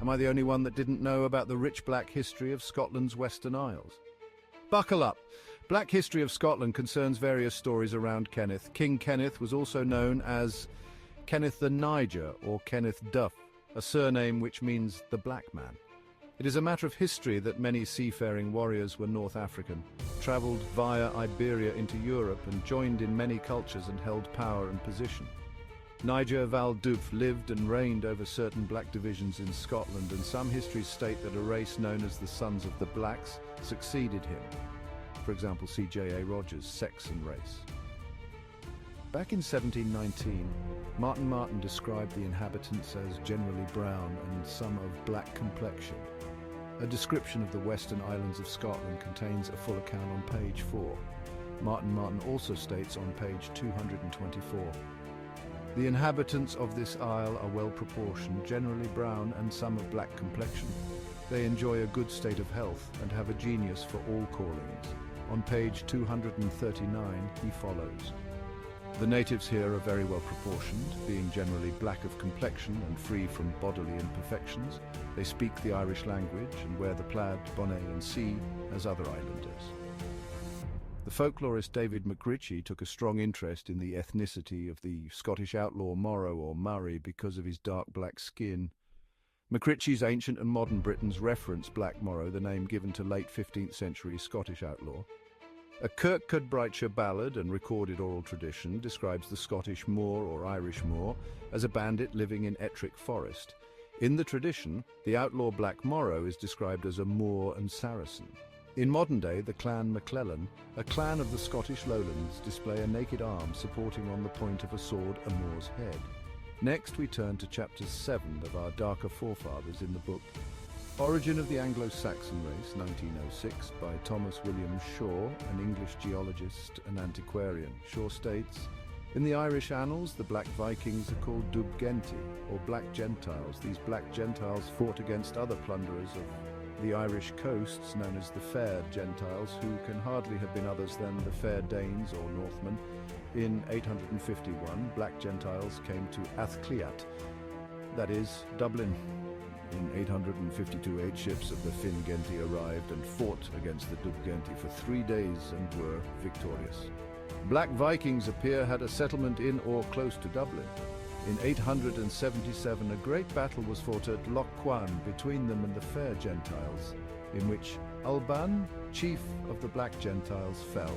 Am I the only one that didn't know about the rich black history of Scotland's Western Isles? Buckle up! Black history of Scotland concerns various stories around Kenneth. King Kenneth was also known as Kenneth the Niger or Kenneth Duff, a surname which means the black man. It is a matter of history that many seafaring warriors were North African, travelled via Iberia into Europe and joined in many cultures and held power and position. Niger Val Dubh lived and reigned over certain black divisions in Scotland, and some histories state that a race known as the Sons of the Blacks succeeded him. For example, C.J.A. Rogers' Saxon race. Back in 1719, Martin described the inhabitants as generally brown and some of black complexion. A description of the Western Islands of Scotland contains a full account on page 4. Martin also states on page 224. The inhabitants of this isle are well proportioned, generally brown and some of black complexion. They enjoy a good state of health and have a genius for all callings. On page 239 he follows. The natives here are very well proportioned, being generally black of complexion and free from bodily imperfections. They speak the Irish language and wear the plaid, bonnet and C as other islanders. The folklorist David McRitchie took a strong interest in the ethnicity of the Scottish outlaw Morrow or Murray because of his dark black skin. McRitchie's Ancient and Modern Britons reference Black Morrow, the name given to late 15th century Scottish outlaw. A Kirkcudbrightshire ballad and recorded oral tradition describes the Scottish Moor or Irish Moor as a bandit living in Ettrick Forest. In the tradition, the outlaw Black Morrow is described as a Moor and Saracen. In modern day, the clan MacLellan, a clan of the Scottish lowlands, display a naked arm supporting on the point of a sword a Moor's head. Next we turn to chapter 7 of our darker forefathers in the book Origin of the Anglo-Saxon Race, 1906, by Thomas William Shaw, an English geologist and antiquarian. Shaw states, in the Irish annals, the Black Vikings are called Dubh Genti, or Black Gentiles. These Black Gentiles fought against other plunderers of the Irish coasts, known as the Fair Gentiles, who can hardly have been others than the Fair Danes or Northmen. In 851, Black Gentiles came to Athcliat, that is, Dublin. In 852, 8 ships of the Finn Genti arrived and fought against the Dubh Genti for 3 days and were victorious. Black Vikings appear had a settlement in or close to Dublin. In 877, a great battle was fought at Loch Cuan between them and the Fair Gentiles, in which Alban, chief of the Black Gentiles, fell.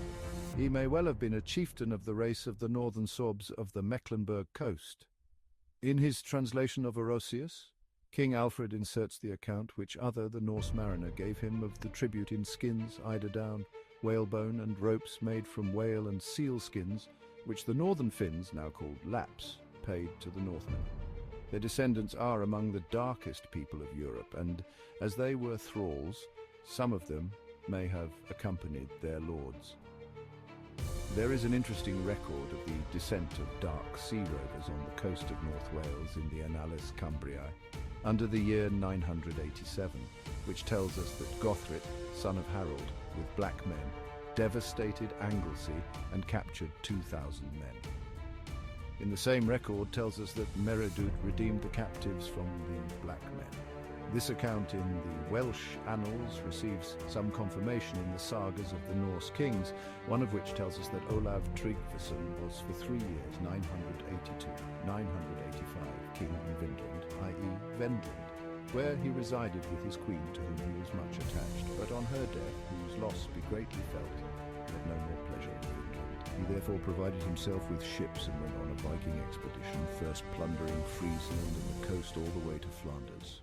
He may well have been a chieftain of the race of the northern Sorbs of the Mecklenburg coast. In his translation of Orosius, King Alfred inserts the account which Other, the Norse mariner, gave him of the tribute in skins, eiderdown, whalebone and ropes made from whale and seal skins, which the northern Finns, now called Lapps, paid to the Northmen. Their descendants are among the darkest people of Europe, and as they were thralls, some of them may have accompanied their lords. There is an interesting record of the descent of dark sea rovers on the coast of North Wales in the Annales Cambriae, under the year 987, which tells us that Gothrit, son of Harold, with black men, devastated Anglesey and captured 2,000 men. In the same record tells us that Meredith redeemed the captives from the black men. This account in the Welsh annals receives some confirmation in the sagas of the Norse kings, one of which tells us that Olav Tryggvason was for 3 years, 982-985, king in Vinland, i.e. Vendland, where he resided with his queen, to whom he was much attached, but on her death, whose loss be greatly felt, he had no more pleasure in Vinland. He therefore provided himself with ships and went on a Viking expedition, first plundering Friesland and the coast all the way to Flanders.